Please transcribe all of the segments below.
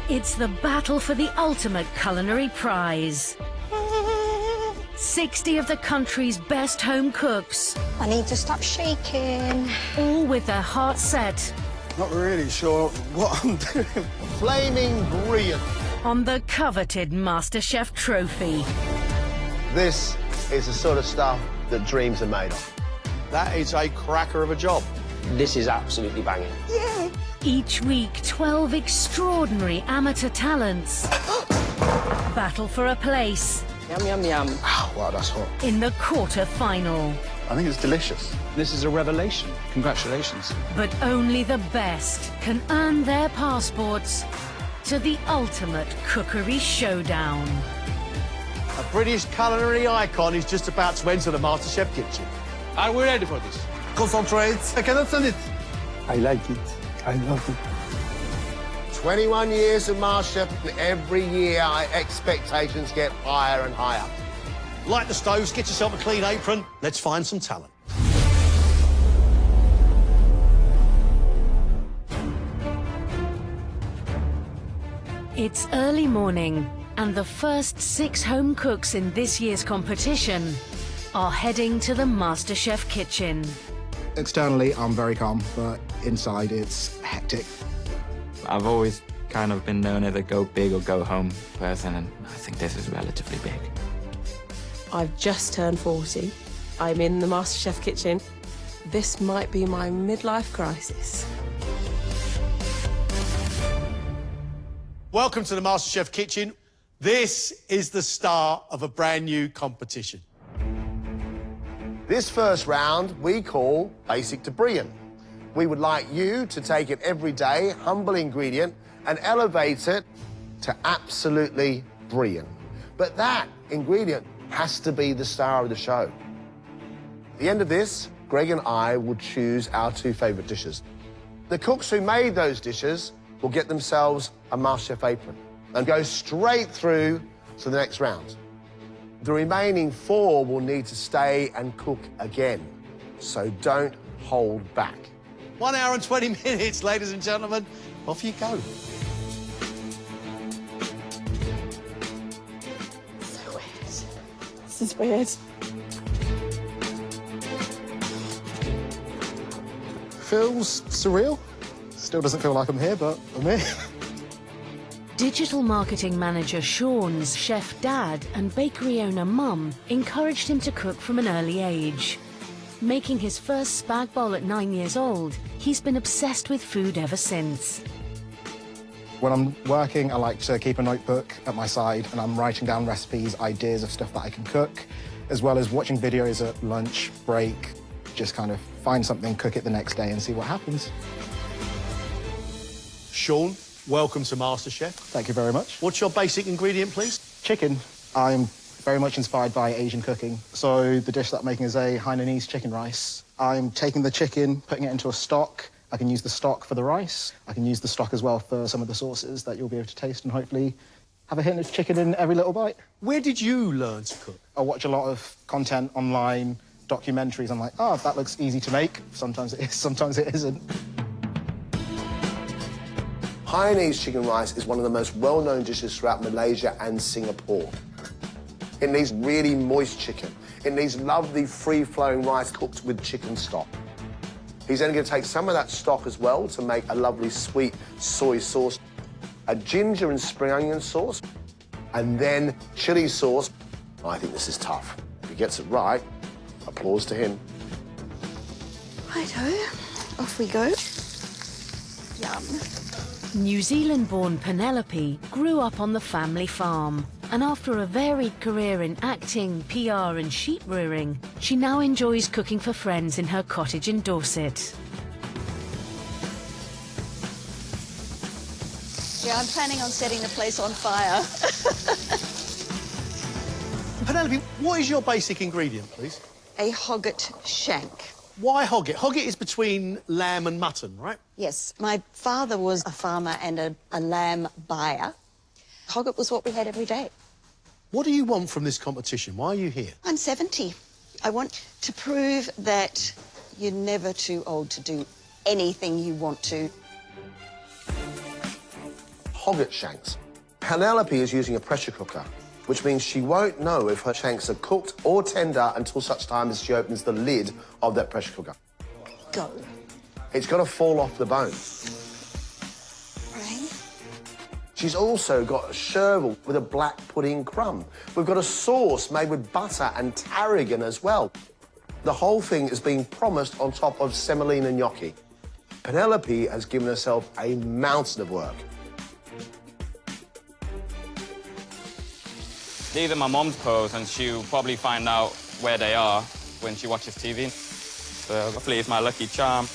It's the battle for the ultimate culinary prize. 60 of the country's best home cooks. I need to stop shaking. All with their hearts set. Not really sure what I'm doing. Flaming brilliant. On the coveted MasterChef trophy. This is the sort of stuff that dreams are made of. That is a cracker of a job. This is absolutely banging. Yeah. Each week, 12 extraordinary amateur talents battle for a place Yum, yum, yum. Oh, wow, that's hot. in the quarter-final. I think it's delicious. This is a revelation. Congratulations. But only the best can earn their passports to the ultimate cookery showdown. A British culinary icon is just about to enter the MasterChef kitchen. Are we ready for this? Concentrate. I cannot send it. I like it. I love it. 21 years of MasterChef, and every year our expectations get higher and higher. Light the stoves, get yourself a clean apron. Let's find some talent. It's early morning, and the first 6 home cooks in this year's competition are heading to the MasterChef kitchen. Externally, I'm very calm, but inside it's hectic. I've always kind of been known as a go big or go home person, and I think this is relatively big. I've just turned 40. I'm in the MasterChef kitchen. This might be my midlife crisis. Welcome to the MasterChef kitchen. This is the start of a brand new competition. This first round we call Basic to Brilliant. We would like you to take an everyday, humble ingredient and elevate it to absolutely brilliant. But that ingredient has to be the star of the show. At the end of this, Greg and I will choose our 2 favourite dishes. The cooks who made those dishes will get themselves a MasterChef apron and go straight through to the next round. The remaining 4 will need to stay and cook again, so don't hold back. 1 hour and 20 minutes, ladies and gentlemen. Off you go. So weird. This is weird. Feels surreal. Still doesn't feel like I'm here, but I'm here. Digital marketing manager Sean's chef dad and bakery owner mum encouraged him to cook from an early age. Making his first spag bowl at 9 years old, he's been obsessed with food ever since. When I'm working, I like to keep a notebook at my side and I'm writing down recipes, ideas of stuff that I can cook, as well as watching videos at lunch, break, just kind of find something, cook it the next day and see what happens. Sean, welcome to MasterChef. Thank you very much. What's your basic ingredient, please? Chicken. I'm very much inspired by Asian cooking. So the dish that I'm making is a Hainanese chicken rice. I'm taking the chicken, putting it into a stock. I can use the stock for the rice. I can use the stock as well for some of the sauces that you'll be able to taste and hopefully have a hint of chicken in every little bite. Where did you learn to cook? I watch a lot of content online, documentaries. I'm like, oh, that looks easy to make. Sometimes it is, sometimes it isn't. Hainanese chicken rice is one of the most well-known dishes throughout Malaysia and Singapore. It needs really moist chicken. It needs lovely, free-flowing rice cooked with chicken stock. He's then going to take some of that stock as well to make a lovely sweet soy sauce, a ginger and spring onion sauce, and then chili sauce. I think this is tough. If he gets it right, applause to him. Righto, off we go. Yum. New Zealand-born Penelope grew up on the family farm, and after a varied career in acting, PR and sheep rearing, she now enjoys cooking for friends in her cottage in Dorset. Yeah, I'm planning on setting the place on fire. Penelope, what is your basic ingredient, please? A hogget shank. Why hogget? Hogget is between lamb and mutton, right? Yes, my father was a farmer and a lamb buyer. Hogget was what we had every day. What do you want from this competition? Why are you here? I'm 70. I want to prove that you're never too old to do anything you want to. hogget shanks. Penelope is using a pressure cooker, which means she won't know if her shanks are cooked or tender until such time as she opens the lid of that pressure cooker. Go. It's got to fall off the bone. Right. She's also got a sherbet with a black pudding crumb. We've got a sauce made with butter and tarragon as well. The whole thing is being promised on top of semolina gnocchi. Penelope has given herself a mountain of work. These are my mom's pearls, and she'll probably find out where they are when she watches TV. So hopefully it's my lucky charm.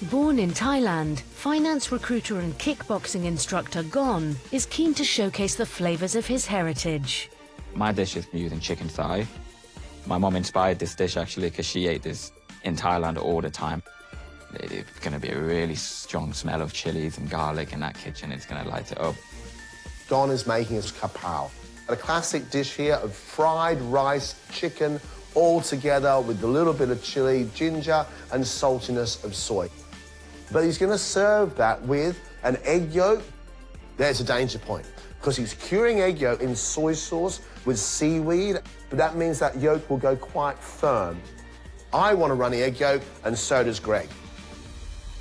Born in Thailand, finance recruiter and kickboxing instructor Gon is keen to showcase the flavours of his heritage. My dish is using chicken thigh. My mom inspired this dish, actually, because she ate this in Thailand all the time. It's going to be a really strong smell of chilies and garlic in that kitchen. It's going to light it up. Gon is making his kapow, a classic dish here of fried rice, chicken, all together with a little bit of chili, ginger, and saltiness of soy. But he's going to serve that with an egg yolk. There's a danger point, because he's curing egg yolk in soy sauce with seaweed, but that means that yolk will go quite firm. I want a runny egg yolk, and so does Greg.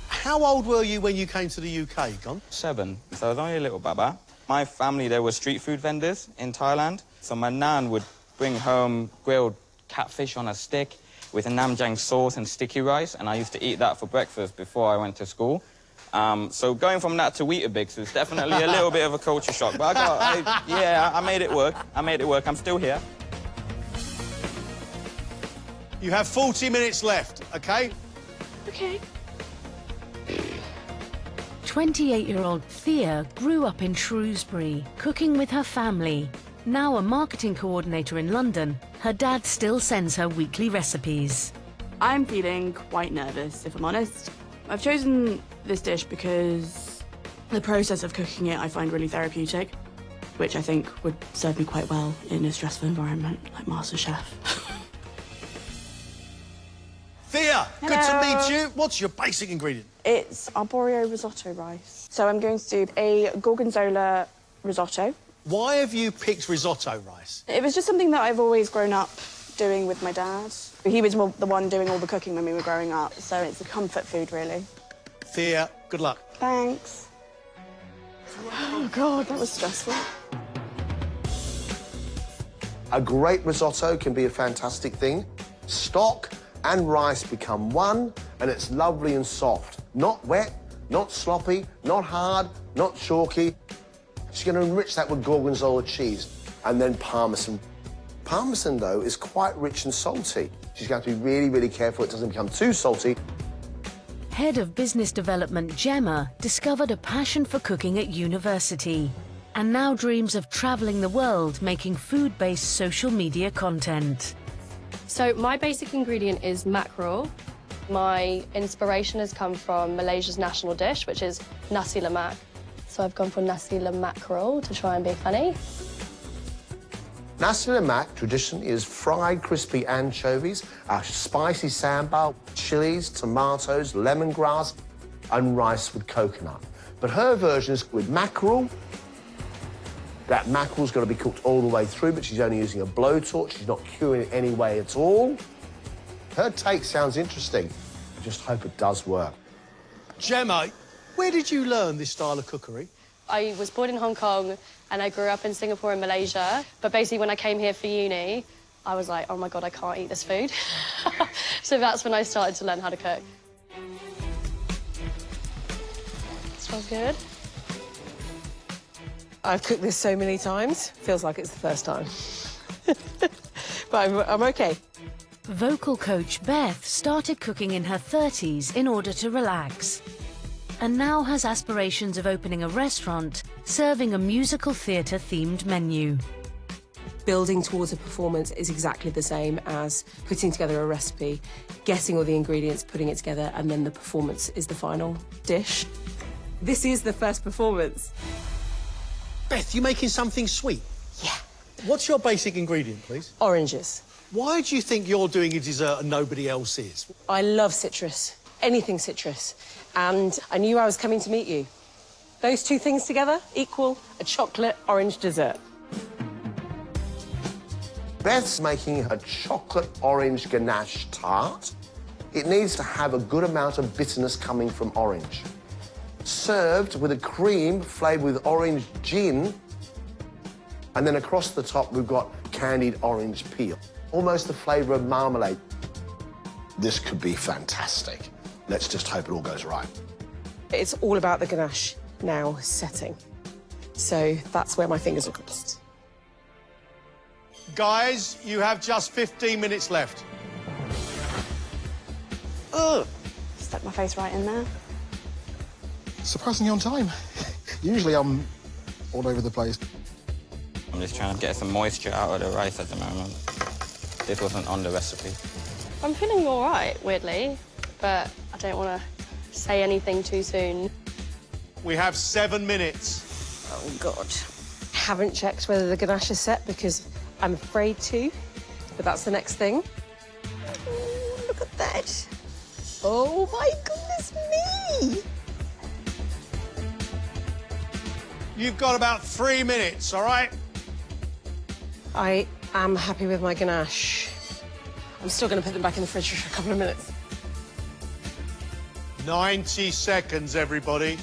How old were you when you came to the UK, Gon? 7, so I was only a little baba. My family, there were street food vendors in Thailand, so my nan would bring home grilled catfish on a stick with a namjang sauce and sticky rice, and I used to eat that for breakfast before I went to school. So going from that to Weetabix was definitely a little bit of a culture shock, but I made it work. I made it work. I'm still here. You have 40 minutes left, OK? OK. 28-year-old Thea grew up in Shrewsbury, cooking with her family. Now a marketing coordinator in London, her dad still sends her weekly recipes. I'm feeling quite nervous, if I'm honest. I've chosen this dish because the process of cooking it I find really therapeutic, which I think would serve me quite well in a stressful environment like MasterChef. Thea, Hello. good to meet you. What's your basic ingredient? It's arborio risotto rice. So I'm going to do a gorgonzola risotto. Why have you picked risotto rice? It was just something that I've always grown up doing with my dad. He was the one doing all the cooking when we were growing up, so it's a comfort food, really. Thea, good luck. Thanks. Oh, God, that was stressful. A great risotto can be a fantastic thing. Stock and rice become one, and it's lovely and soft. Not wet, not sloppy, not hard, not chalky. She's going to enrich that with gorgonzola cheese and then parmesan. Parmesan, though, is quite rich and salty. She's going to be really, really careful it doesn't become too salty. Head of Business Development Gemma discovered a passion for cooking at university and now dreams of travelling the world making food-based social media content. So my basic ingredient is mackerel. My inspiration has come from Malaysia's national dish, which is nasi lemak. So I've gone for nasi lemak mackerel to try and be funny. Nasi lemak tradition is fried crispy anchovies, a spicy sambal, chilies, tomatoes, lemongrass, and rice with coconut. But her version is with mackerel. That mackerel's got to be cooked all the way through, but she's only using a blowtorch. She's not curing it any way at all. Her take sounds interesting. I just hope it does work. Gemma, where did you learn this style of cookery? I was born in Hong Kong and I grew up in Singapore and Malaysia. But basically when I came here for uni, I was like, oh my God, I can't eat this food. So that's when I started to learn how to cook. Smells good. I've cooked this so many times, feels like it's the first time. But I'm OK. Vocal coach Beth started cooking in her 30s in order to relax, and now has aspirations of opening a restaurant serving a musical theatre-themed menu. Building towards a performance is exactly the same as putting together a recipe, getting all the ingredients, putting it together, and then the performance is the final dish. This is the first performance. Beth, you making something sweet? Yeah. What's your basic ingredient, please? Oranges. Why do you think you're doing a dessert and nobody else is? I love citrus, anything citrus. And I knew I was coming to meet you. Those two things together equal a chocolate orange dessert. Beth's making a chocolate orange ganache tart. It needs to have a good amount of bitterness coming from orange. Served with a cream flavoured with orange gin. And then across the top, we've got candied orange peel. Almost the flavour of marmalade. This could be fantastic. Let's just hope it all goes right. It's all about the ganache now setting. So that's where my fingers are crossed. Guys, you have just 15 minutes left. Ugh. Stuck my face right in there. Surprisingly on time. Usually I'm all over the place. I'm just trying to get some moisture out of the rice at the moment. This wasn't on the recipe. I'm feeling all right, weirdly, but I don't want to say anything too soon. We have 7 minutes. Oh, God. Haven't checked whether the ganache is set because I'm afraid to, but that's the next thing. Ooh, look at that. Oh, my goodness me. You've got about 3 minutes, all right? I am happy with my ganache. I'm still going to put them back in the fridge for a couple of minutes. 90 seconds, everybody.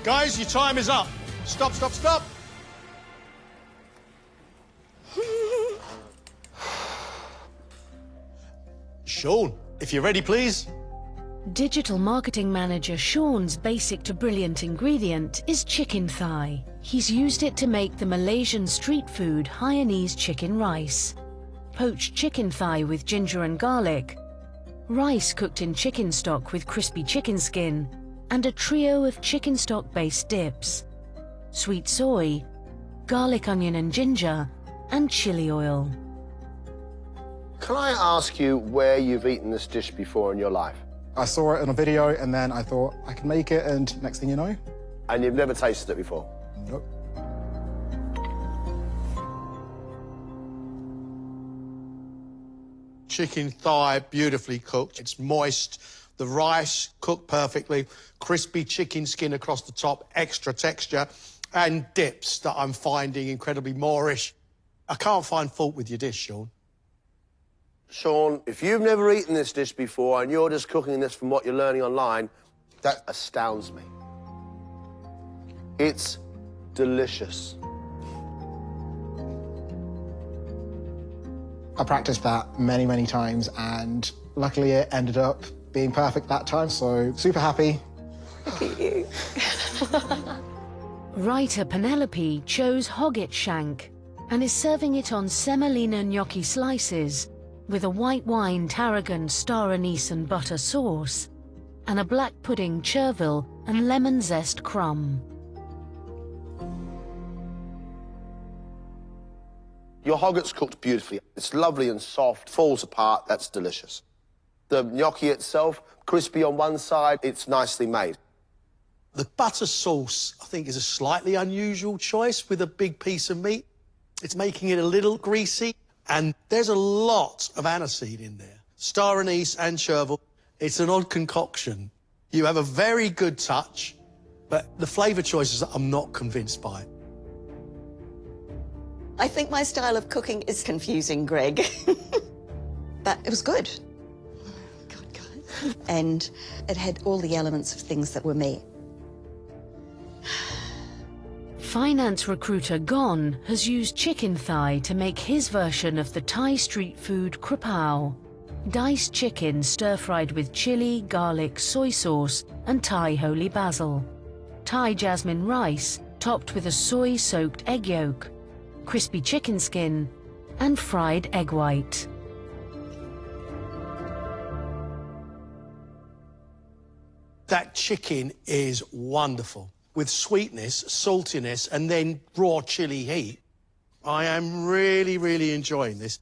Guys, your time is up. Stop, stop, stop. Sean, if you're ready, please. Digital marketing manager Sean's basic to brilliant ingredient is chicken thigh. He's used it to make the Malaysian street food Hainanese chicken rice. Poached chicken thigh with ginger and garlic. Rice cooked in chicken stock with crispy chicken skin. And a trio of chicken stock-based dips. Sweet soy, garlic, onion and ginger, and chili oil. Can I ask you where you've eaten this dish before in your life? I saw it in a video and then I thought I can make it, and next thing you know... And you've never tasted it before? Nope. Chicken thigh, beautifully cooked. It's moist. The rice cooked perfectly. Crispy chicken skin across the top, extra texture. And dips that I'm finding incredibly Moorish. I can't find fault with your dish, Sean. Sean, if you've never eaten this dish before and you're just cooking this from what you're learning online, that astounds me. It's delicious. I practiced that many, many times, and luckily it ended up being perfect that time, so super happy. Look at you. Writer Penelope chose hogget shank and is serving it on semolina gnocchi slices with a white wine tarragon star anise and butter sauce and a black pudding chervil and lemon zest crumb. Your hogget's cooked beautifully. It's lovely and soft, falls apart, that's delicious. The gnocchi itself, crispy on one side, it's nicely made. The butter sauce, I think, is a slightly unusual choice with a big piece of meat. It's making it a little greasy, and there's a lot of aniseed in there. Star anise and chervil. It's an odd concoction. You have a very good touch, but the flavour choices I'm not convinced by. I think my style of cooking is confusing, Greg. But it was good. God, guys. And it had all the elements of things that were me. Finance recruiter Gon has used chicken thigh to make his version of the Thai street food krapao. Diced chicken stir-fried with chili, garlic, soy sauce and Thai holy basil. Thai jasmine rice topped with a soy-soaked egg yolk, crispy chicken skin and fried egg white. That chicken is wonderful, with sweetness, saltiness, and then raw chili heat. I am really, really enjoying this.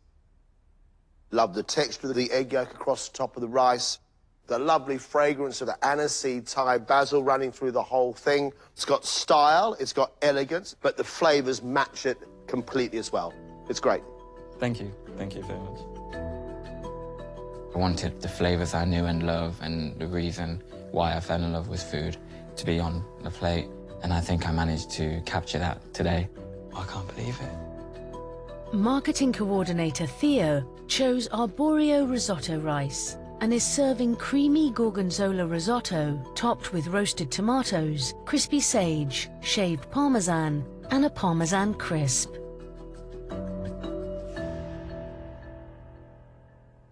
Love the texture of the egg yolk across the top of the rice, the lovely fragrance of the aniseed Thai basil running through the whole thing. It's got style, it's got elegance, but the flavours match it completely as well. It's great. Thank you very much. I wanted the flavours I knew and love, and the reason why I fell in love with food to be on the plate. And I think I managed to capture that today. I can't believe it. Marketing coordinator Theo chose arborio risotto rice and is serving creamy gorgonzola risotto topped with roasted tomatoes, crispy sage, shaved parmesan, and a parmesan crisp.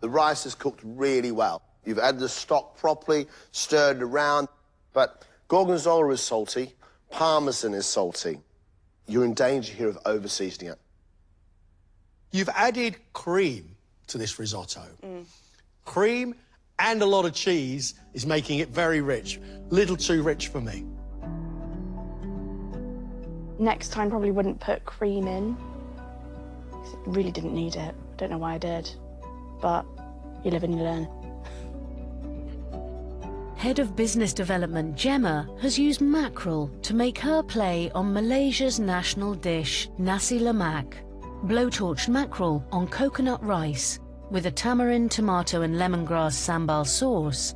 The rice is cooked really well. You've added the stock properly, stirred it around, but gorgonzola is salty, parmesan is salty. You're in danger here of over-seasoning it. You've added cream to this risotto. Cream and a lot of cheese is making it very rich. Little too rich for me. Next time, probably wouldn't put cream in. 'Cause it really didn't need it. Don't know why I did. But you live and you learn. Head of Business Development Gemma has used mackerel to make her play on Malaysia's national dish, nasi lemak. Blowtorched mackerel on coconut rice with a tamarind, tomato and lemongrass sambal sauce,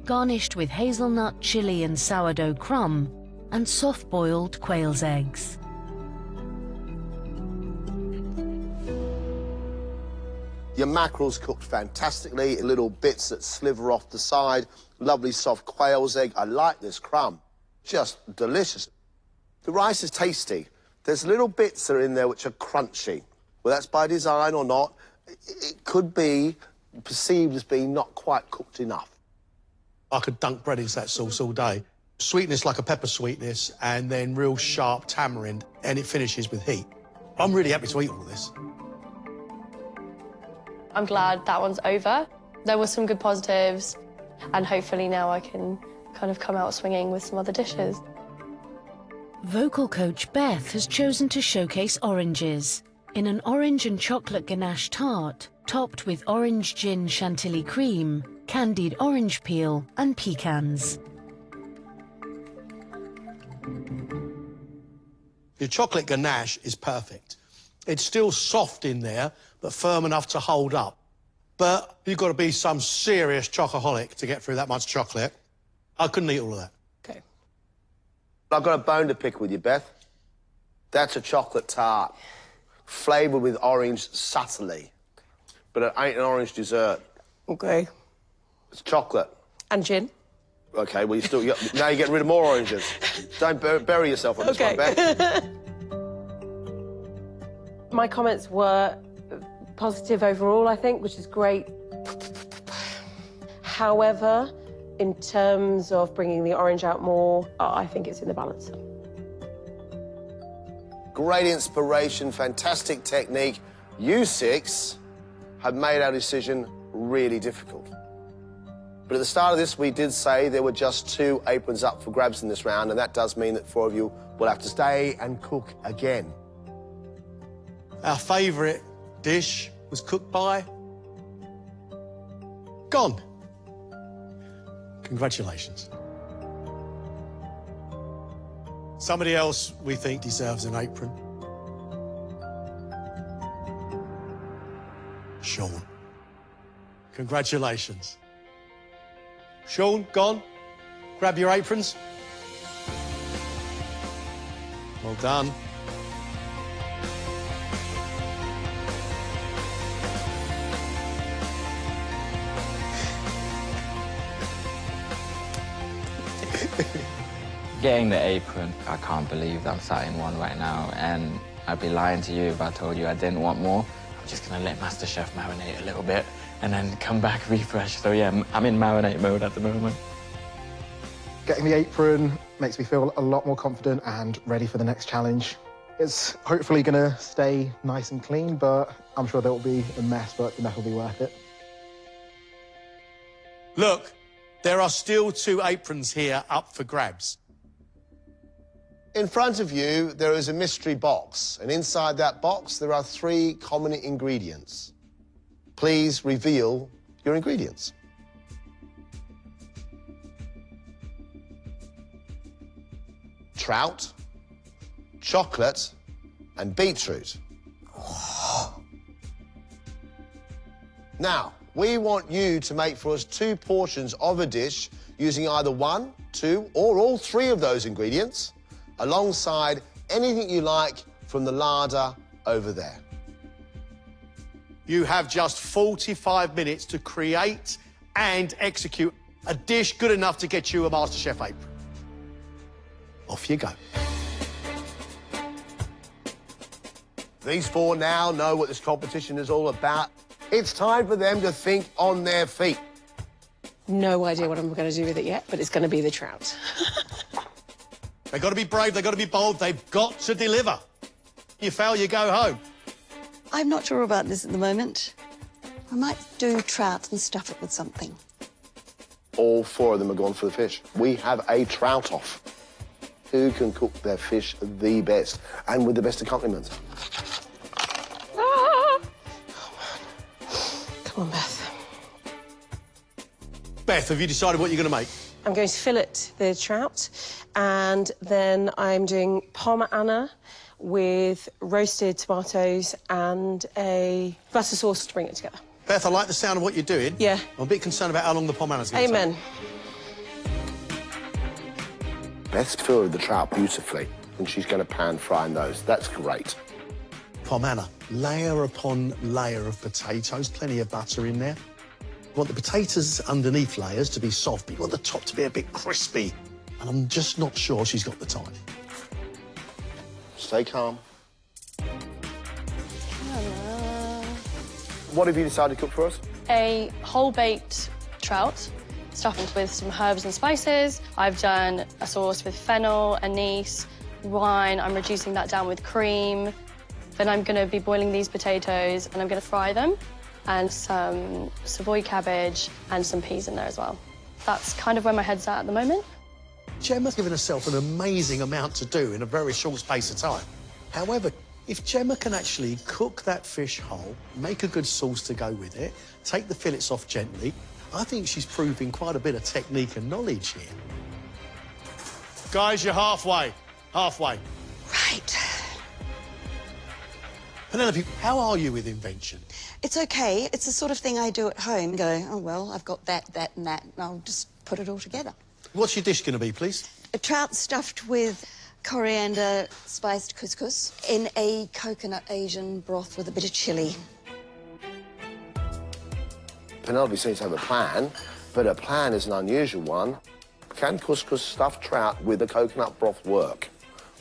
garnished with hazelnut, chili and sourdough crumb, and soft-boiled quail's eggs. Your mackerel's cooked fantastically, little bits that sliver off the side, lovely soft quail's egg. I like this crumb, just delicious. The rice is tasty. There's little bits that are in there which are crunchy. Well, that's by design or not. It could be perceived as being not quite cooked enough. I could dunk bread into that sauce all day. Sweetness like a pepper sweetness, and then real sharp tamarind, and it finishes with heat. I'm really happy to eat all this. I'm glad that one's over. There were some good positives, and hopefully now I can kind of come out swinging with some other dishes. Vocal coach Beth has chosen to showcase oranges in an orange and chocolate ganache tart topped with orange gin chantilly cream, candied orange peel and pecans. Your chocolate ganache is perfect. It's still soft in there, but firm enough to hold up. But you've got to be some serious chocoholic to get through that much chocolate. I couldn't eat all of that. Okay. I've got a bone to pick with you, Beth. That's a chocolate tart, flavoured with orange subtly. But it ain't an orange dessert. Okay. It's chocolate. And gin. OK, well, now you're getting rid of more oranges. Don't bury yourself on this one, Beth. My comments were positive overall, I think, which is great. However, in terms of bringing the orange out more, I think it's in the balance. Great inspiration, fantastic technique. You six have made our decision really difficult. But at the start of this, we did say there were just 2 aprons up for grabs in this round, and that does mean that 4 of you will have to stay and cook again. Our favourite dish was cooked by... Gone. Congratulations. Somebody else we think deserves an apron. Sean. Congratulations. Sean, gone. Grab your aprons. Well done. Getting the apron, I can't believe I'm sat in one right now, and I'd be lying to you if I told you I didn't want more. I'm just gonna let MasterChef marinate a little bit and then come back refresh. So yeah, I'm in marinate mode at the moment. Getting the apron makes me feel a lot more confident and ready for the next challenge. It's hopefully gonna stay nice and clean, but I'm sure there will be a mess, but the mess will be worth it. Look, there are still 2 aprons here up for grabs. In front of you, there is a mystery box, and inside that box, there are 3 common ingredients. Please reveal your ingredients. Trout, chocolate, and beetroot. Now, We want you to make for us 2 portions of a dish using either 1, 2, or all 3 of those ingredients, alongside anything you like from the larder over there. You have just 45 minutes to create and execute a dish good enough to get you a MasterChef apron. Off you go. These 4 now know what this competition is all about. It's time for them to think on their feet. No idea what I'm going to do with it yet, but it's going to be the trout. They've got to be brave, they've got to be bold, they've got to deliver. You fail, you go home. I'm not sure about this at the moment. I might do trout and stuff it with something. All 4 of them are going for the fish. We have a trout-off. Who can cook their fish the best and with the best accompaniments? Ah! Come on, Beth. Beth, have you decided what you're going to make? I'm going to fillet the trout, and then I'm doing Parma Anna with roasted tomatoes and a butter sauce to bring it together. Beth, I like the sound of what you're doing. Yeah. I'm a bit concerned about how long the pomana's going to take. Amen. Beth's filled the trout beautifully, and she's going to pan-fry those. That's great. Pomana, layer upon layer of potatoes, plenty of butter in there. You want the potatoes underneath layers to be soft, but you want the top to be a bit crispy. And I'm just not sure she's got the time. Stay calm. What have you decided to cook for us? A whole-baked trout, stuffed with some herbs and spices. I've done a sauce with fennel, anise, wine. I'm reducing that down with cream. Then I'm going to be boiling these potatoes, and I'm going to fry them, and some Savoy cabbage and some peas in there as well. That's kind of where my head's at the moment. Gemma's given herself an amazing amount to do in a very short space of time. However, if Gemma can actually cook that fish whole, make a good sauce to go with it, take the fillets off gently, I think she's proving quite a bit of technique and knowledge here. Guys, you're halfway. Halfway. Right. Penelope, how are you with invention? It's okay. It's the sort of thing I do at home. Go, oh, well, I've got that, that and that, and I'll just put it all together. What's your dish going to be, please? A trout stuffed with coriander spiced couscous in a coconut Asian broth with a bit of chilli. Penelope seems to have a plan, but a plan is an unusual one. Can couscous stuffed trout with a coconut broth work?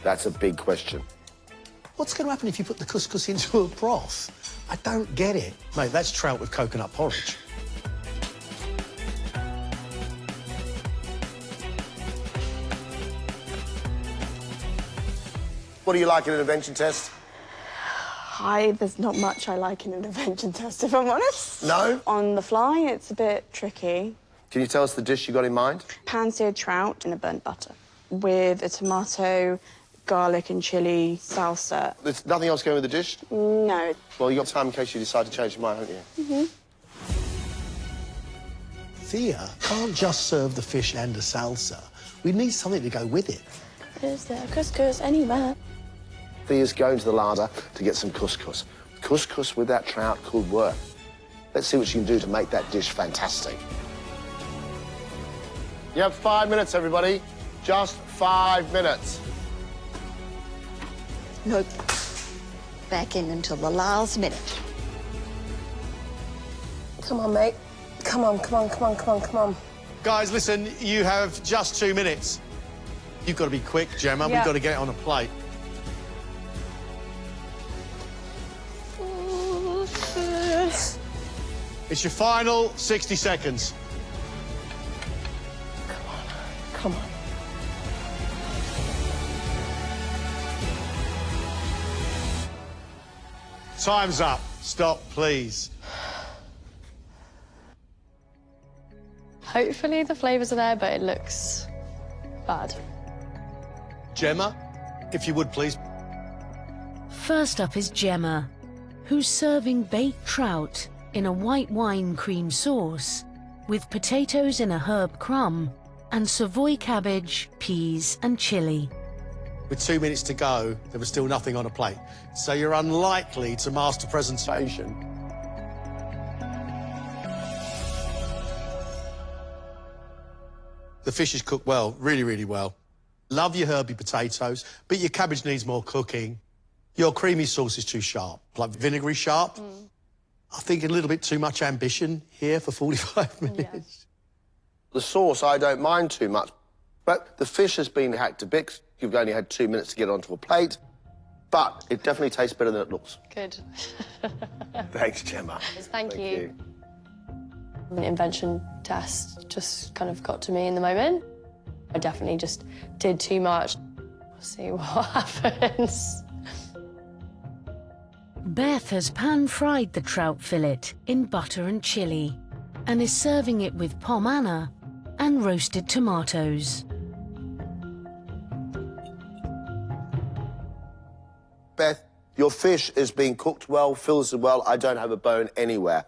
That's a big question. What's going to happen if you put the couscous into a broth? I don't get it. Mate, that's trout with coconut porridge. What do you like in an invention test? There's not much I like in an invention test, if I'm honest. No? On the fly, it's a bit tricky. Can you tell us the dish you got in mind? Pan-seared trout in a burnt butter with a tomato, garlic and chilli salsa. There's nothing else going with the dish? No. Well, you got time in case you decide to change your mind, haven't you? Mm-hmm. Thea can't just serve the fish and the salsa. We need something to go with it. Is there couscous anywhere? Thea's going to the larder to get some couscous. Couscous with that trout could work. Let's see what she can do to make that dish fantastic. You have 5 minutes, everybody. Just 5 minutes. Nope. Back in until the last minute. Come on, mate. Come on, come on, come on, come on, come on. Guys, listen, you have just 2 minutes. You've got to be quick, Gemma. Yeah. We've got to get it on a plate. It's your final 60 seconds. Come on, come on. Time's up. Stop, please. Hopefully the flavours are there, but it looks bad. Gemma, if you would, please. First up is Gemma, who's serving baked trout in a white wine cream sauce with potatoes in a herb crumb and Savoy cabbage, peas and chilli. With 2 minutes to go, there was still nothing on a plate. So you're unlikely to master presentation. The fish is cooked well, really, really well. Love your herby potatoes, but your cabbage needs more cooking. Your creamy sauce is too sharp, like vinegary sharp. I think a little bit too much ambition here for 45 minutes. Yeah. The sauce I don't mind too much, but the fish has been hacked to bits. You've only had 2 minutes to get onto a plate, but it definitely tastes better than it looks. Good. Thanks, Gemma. Thank you. An invention test just kind of got to me in the moment. I definitely just did too much. We'll see what happens. Beth has pan-fried the trout fillet in butter and chili and is serving it with pom anna and roasted tomatoes. Beth, your fish is being cooked well, filled well. I don't have a bone anywhere.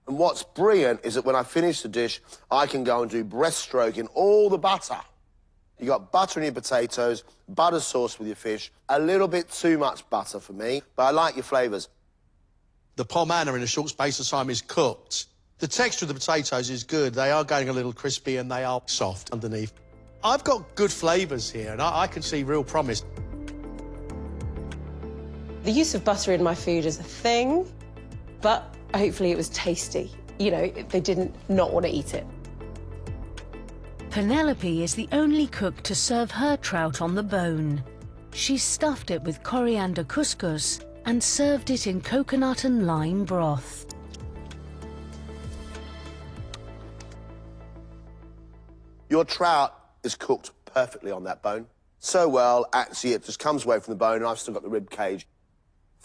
And what's brilliant is that when I finish the dish, I can go and do breaststroke in all the butter. You got butter in your potatoes, butter sauce with your fish, a little bit too much butter for me, but I like your flavours. The pom anna in a short space of time is cooked. The texture of the potatoes is good. They are going a little crispy and they are soft underneath. I've got good flavours here and I can see real promise. The use of butter in my food is a thing, but hopefully it was tasty. You know, they didn't not want to eat it. Penelope is the only cook to serve her trout on the bone. She stuffed it with coriander couscous and served it in coconut and lime broth. Your trout is cooked perfectly on that bone. So well, actually, it just comes away from the bone, and I've still got the rib cage.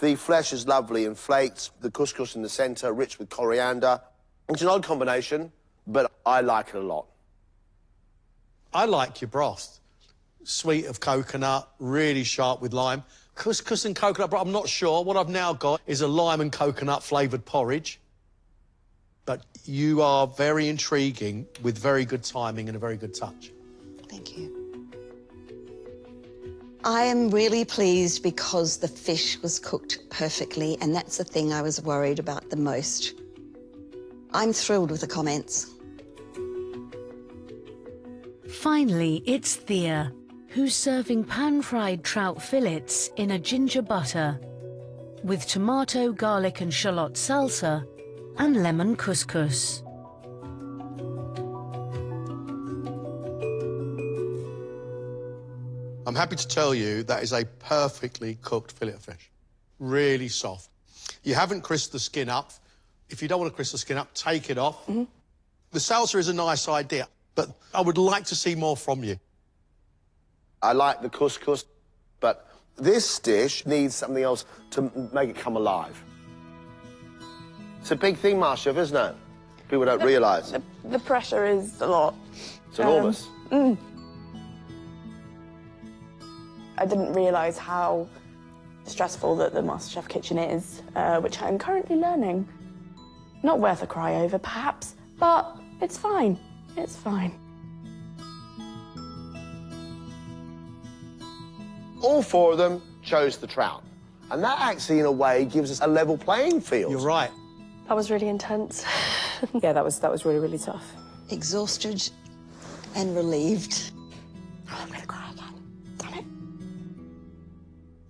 The flesh is lovely and flaked, the couscous in the centre, rich with coriander. It's an odd combination, but I like it a lot. I like your broth. Sweet of coconut, really sharp with lime. Couscous and coconut broth, I'm not sure. What I've now got is a lime and coconut flavoured porridge. But you are very intriguing with very good timing and a very good touch. Thank you. I am really pleased because the fish was cooked perfectly, and that's the thing I was worried about the most. I'm thrilled with the comments. Finally, it's Thea, who's serving pan-fried trout fillets in a ginger butter with tomato, garlic and shallot salsa and lemon couscous. I'm happy to tell you that is a perfectly cooked fillet of fish. Really soft. You haven't crisped the skin up. If you don't want to crisp the skin up, take it off. The salsa is a nice idea, but I would like to see more from you. I like the couscous, but this dish needs something else to make it come alive. It's a big thing, MasterChef, isn't it? People don't realise. The pressure is a lot. It's enormous. I didn't realise how stressful that the MasterChef kitchen is, which I'm currently learning. Not worth a cry over, perhaps, but it's fine. It's fine. All four of them chose the trout. And that actually, in a way, gives us a level playing field. You're right. That was really intense. Yeah, that was really, really tough. Exhausted and relieved. Oh, I'm gonna cry again. Damn it.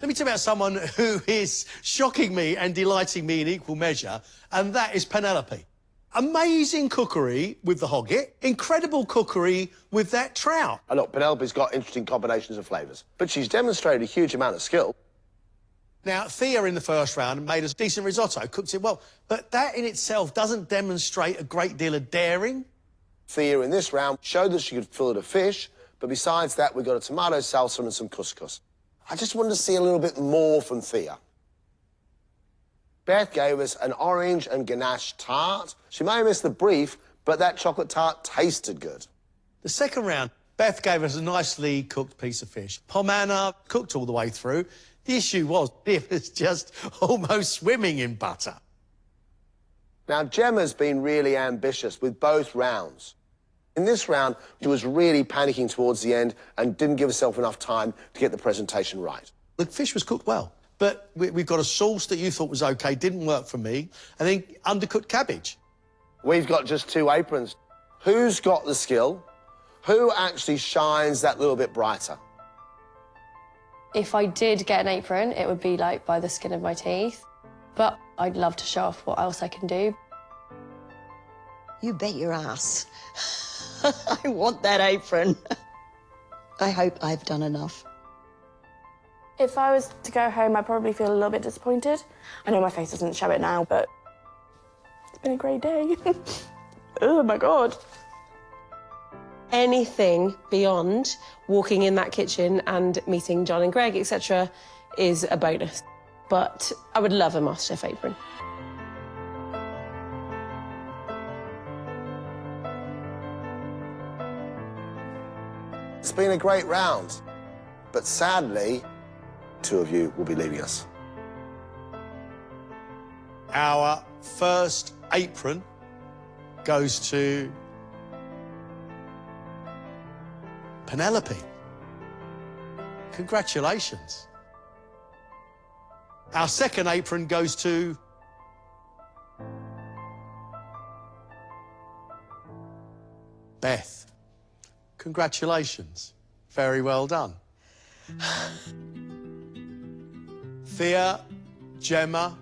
Let me tell you about someone who is shocking me and delighting me in equal measure, and that is Penelope. Amazing cookery with the hogget, incredible cookery with that trout. And look, Penelope's got interesting combinations of flavours, but she's demonstrated a huge amount of skill. Now, Thea in the first round made us decent risotto, cooked it well, but that in itself doesn't demonstrate a great deal of daring. Thea in this round showed that she could fillet a fish, but besides that, we got a tomato salsa and some couscous. I just wanted to see a little bit more from Thea. Beth gave us an orange and ganache tart. She may have missed the brief, but that chocolate tart tasted good. The second round, Beth gave us a nicely cooked piece of fish. Pom anna, cooked all the way through. The issue was it was just almost swimming in butter. Now, Gemma's been really ambitious with both rounds. In this round, she was really panicking towards the end and didn't give herself enough time to get the presentation right. The fish was cooked well, but we've got a sauce that you thought was OK, didn't work for me, and then undercooked cabbage. We've got just 2 aprons. Who's got the skill? Who actually shines that little bit brighter? If I did get an apron, it would be like by the skin of my teeth. But I'd love to show off what else I can do. You bet your ass. I want that apron. I hope I've done enough. If I was to go home, I'd probably feel a little bit disappointed. I know my face doesn't show it now, but it's been a great day. Oh, my God. Anything beyond walking in that kitchen and meeting John and Greg, etc., is a bonus. But I would love a MasterChef apron. It's been a great round, but sadly, 2 of you will be leaving us. Our first apron goes to Penelope. Congratulations. Our second apron goes to Beth. Congratulations. Very well done. Thea, Gemma,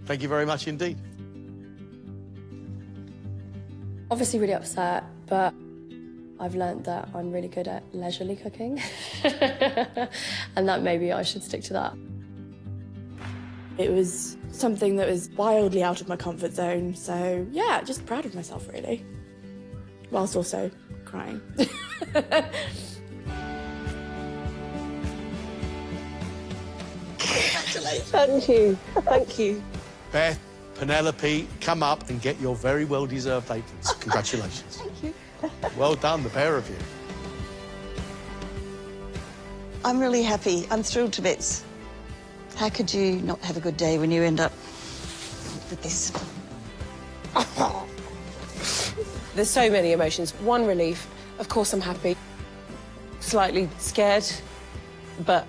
thank you very much indeed. Obviously really upset, but I've learnt that I'm really good at leisurely cooking. And that maybe I should stick to that. It was something that was wildly out of my comfort zone, so yeah, just proud of myself, really. Whilst also crying. Congratulations. Thank you. Thank you. Beth, Penelope, come up and get your very well-deserved aprons. Congratulations. Thank you. Well done, the pair of you. I'm really happy. I'm thrilled to bits. How could you not have a good day when you end up with this? There's so many emotions. One, relief. Of course, I'm happy. Slightly scared, but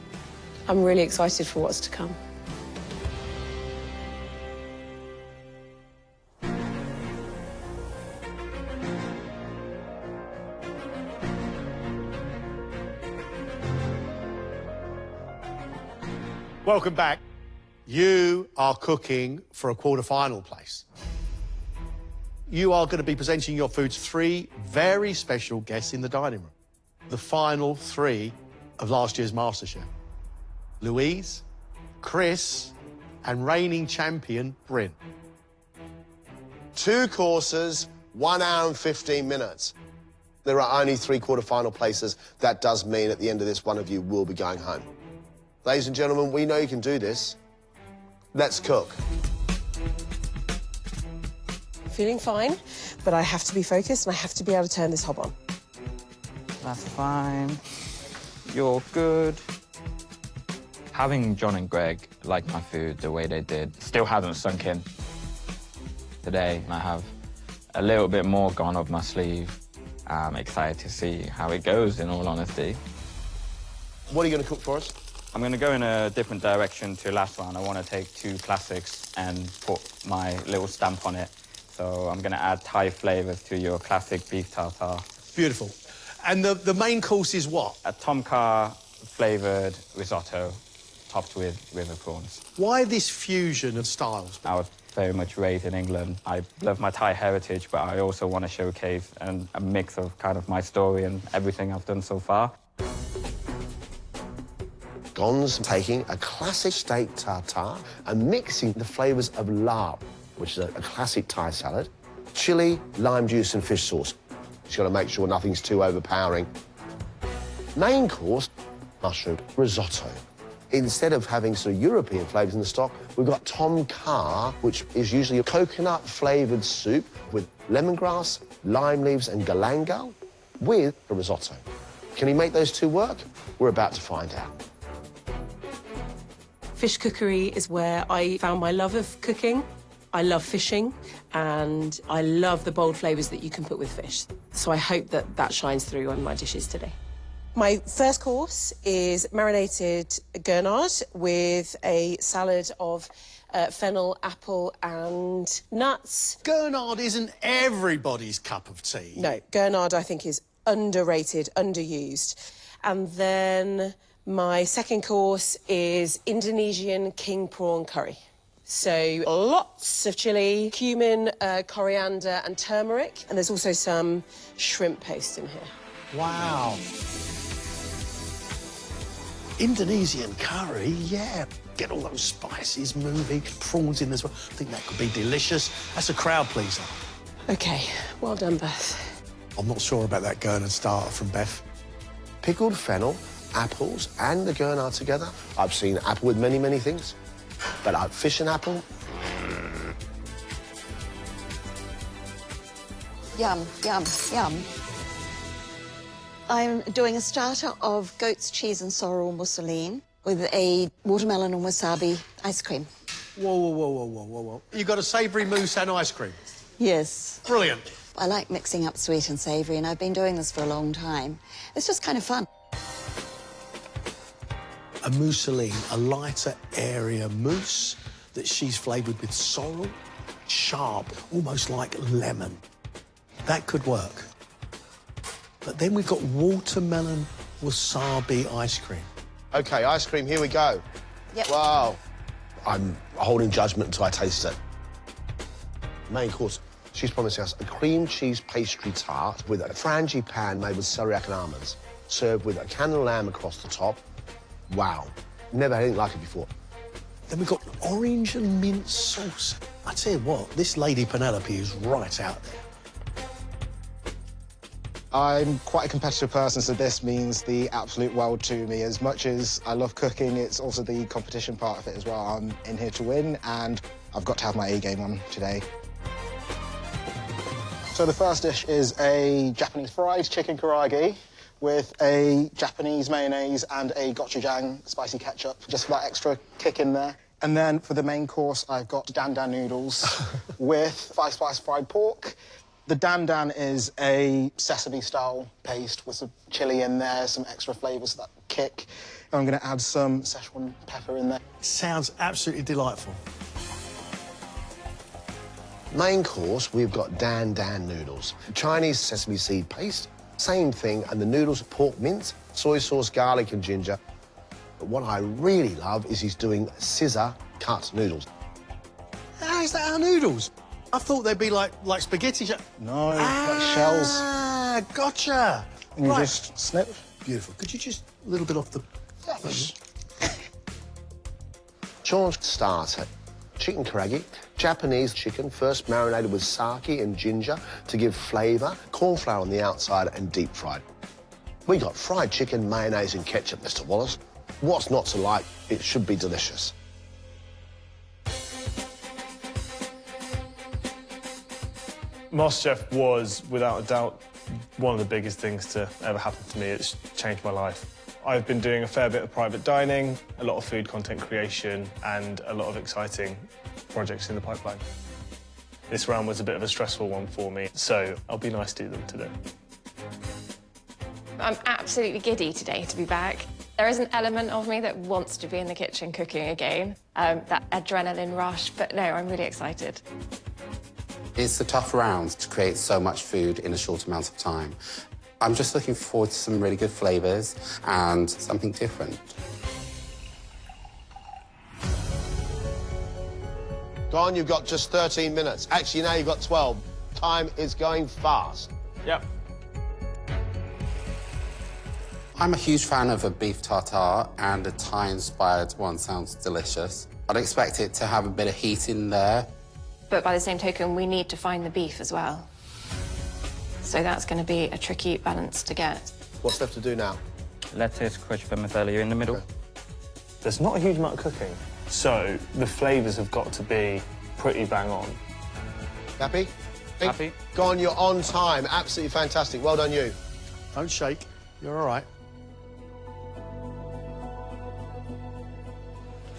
I'm really excited for what's to come. Welcome back. You are cooking for a quarter-final place. You are going to be presenting your food to 3 very special guests in the dining room. The final 3 of last year's MasterChef. Louise, Chris, and reigning champion, Bryn. 2 courses, 1 hour and 15 minutes. There are only 3 quarter-final places. That does mean at the end of this, one of you will be going home. Ladies and gentlemen, we know you can do this. Let's cook. Feeling fine, but I have to be focused and I have to be able to turn this hob on. That's fine. You're good. Having John and Greg like my food the way they did still hasn't sunk in. Today, I have a little bit more gone up my sleeve. I'm excited to see how it goes, in all honesty. What are you going to cook for us? I'm going to go in a different direction to last round. I want to take 2 classics and put my little stamp on it. So I'm going to add Thai flavours to your classic beef tartare. Beautiful. And the main course is what? A tom kha flavoured risotto topped with river prawns. Why this fusion of styles? I was very much raised in England. I love my Thai heritage, but I also want to showcase a mix of kind of my story and everything I've done so far. Gon's taking a classic steak tartare and mixing the flavours of lard, which is a classic Thai salad, chilli, lime juice and fish sauce. She's got to make sure nothing's too overpowering. Main course, mushroom risotto. Instead of having sort of European flavours in the stock, we've got tom kha, which is usually a coconut-flavoured soup with lemongrass, lime leaves and galangal with a risotto. Can he make those 2 work? We're about to find out. Fish cookery is where I found my love of cooking. I love fishing, and I love the bold flavours that you can put with fish. So I hope that that shines through on my dishes today. My first course is marinated gurnard with a salad of fennel, apple and nuts. Gurnard isn't everybody's cup of tea. No, gurnard I think is underrated, underused. And then my second course is Indonesian king prawn curry. So lots of chilli, cumin, coriander and turmeric. And there's also some shrimp paste in here. Wow. Indonesian curry, yeah. Get all those spices moving, prawns in as well. I think that could be delicious. That's a crowd pleaser. OK, well done, Beth. I'm not sure about that Gurner starter from Beth. Pickled fennel, apples and the Gurner together. I've seen apple with many, many things, but fish and apple. Yum, yum, yum. I'm doing a starter of goat's cheese and sorrel mousseline with a watermelon and wasabi ice cream. Whoa, whoa, whoa, whoa, whoa, whoa, whoa. You got a savoury mousse and ice cream? Yes. Brilliant. I like mixing up sweet and savoury, and I've been doing this for a long time. It's just kind of fun. A mousseline, a lighter area mousse that she's flavoured with sorrel, sharp, almost like lemon. That could work. But then we've got watermelon wasabi ice cream. OK, ice cream, here we go. Yep. Wow. I'm holding judgment until I taste it. Main course, she's promising us a cream cheese pastry tart with a frangipane made with celeriac and almonds, served with a canned lamb across the top. Wow. Never had anything like it before. Then we've got orange and mint sauce. I tell you what, this Lady Penelope is right out there. I'm quite a competitive person, so this means the absolute world to me. As much as I love cooking, it's also the competition part of it as well. I'm in here to win, and I've got to have my A game on today. So the first dish is a Japanese fried chicken karaage with a Japanese mayonnaise and a gochujang spicy ketchup, just for that extra kick in there. And then for the main course, I've got dan dan noodles with 5-spice fried pork. The dan dan is a sesame-style paste with some chili in there, some extra flavours for that kick. And I'm going to add some Szechuan pepper in there. Sounds absolutely delightful. Main course, we've got dan dan noodles. Chinese sesame seed paste, same thing, and the noodles are pork mince, soy sauce, garlic and ginger. But what I really love is he's doing scissor-cut noodles. How is that our noodles? I thought they'd be like spaghetti. No, like shells. Ah, gotcha. And you Right. just snip. Beautiful. Could you just a little bit off the... Yes. Sean's starter, chicken karaage, Japanese chicken, first marinated with sake and ginger to give flavour, corn flour on the outside and deep fried. We got fried chicken, mayonnaise and ketchup, Mr. Wallace. What's not to like? It should be delicious. MasterChef was, without a doubt, one of the biggest things to ever happen to me. It's changed my life. I've been doing a fair bit of private dining, a lot of food content creation, and a lot of exciting projects in the pipeline. This round was a bit of a stressful one for me, so I'll be nice to them today. I'm absolutely giddy today to be back. There is an element of me that wants to be in the kitchen cooking again, that adrenaline rush, but no, I'm really excited. It's a tough round to create so much food in a short amount of time. I'm just looking forward to some really good flavours and something different. Go on, you've got just 13 minutes. Actually, now you've got 12. Time is going fast. Yep. I'm a huge fan of a beef tartare, and a Thai-inspired one sounds delicious. I'd expect it to have a bit of heat in there. But by the same token, we need to find the beef as well. So that's going to be a tricky balance to get. What's left to do now? Lettuce, crushed vermicelli in the middle. There's not a huge amount of cooking, so the flavours have got to be pretty bang on. Happy? Happy. Go on, you're on time. Absolutely fantastic. Well done, you. Don't shake. You're all right.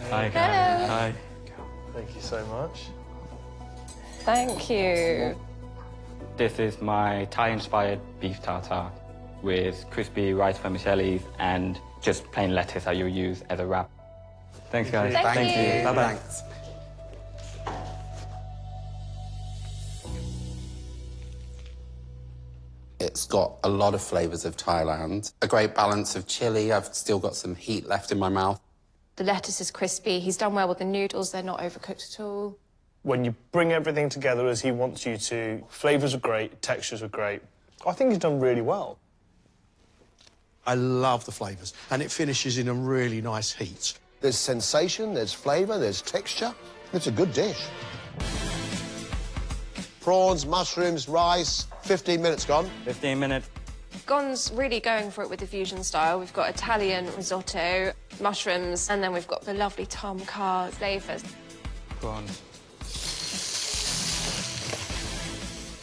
Hi, guys. Hello. Hi. Thank you so much. Thank you. This is my Thai-inspired beef tartare with crispy rice vermicelli and just plain lettuce that you use as a wrap. Thanks, guys. Thank you. Bye-bye. Thanks. It's got a lot of flavours of Thailand, a great balance of chilli. I've still got some heat left in my mouth. The lettuce is crispy. He's done well with the noodles. They're not overcooked at all. When you bring everything together as he wants you to, flavours are great, textures are great. I think he's done really well. I love the flavours, and it finishes in a really nice heat. There's sensation, there's flavour, there's texture. It's a good dish. Prawns, mushrooms, rice, 15 minutes gone. 15 minutes. Gon's really going for it with the fusion style. We've got Italian risotto, mushrooms, and then we've got the lovely tom kha flavours. Prawns.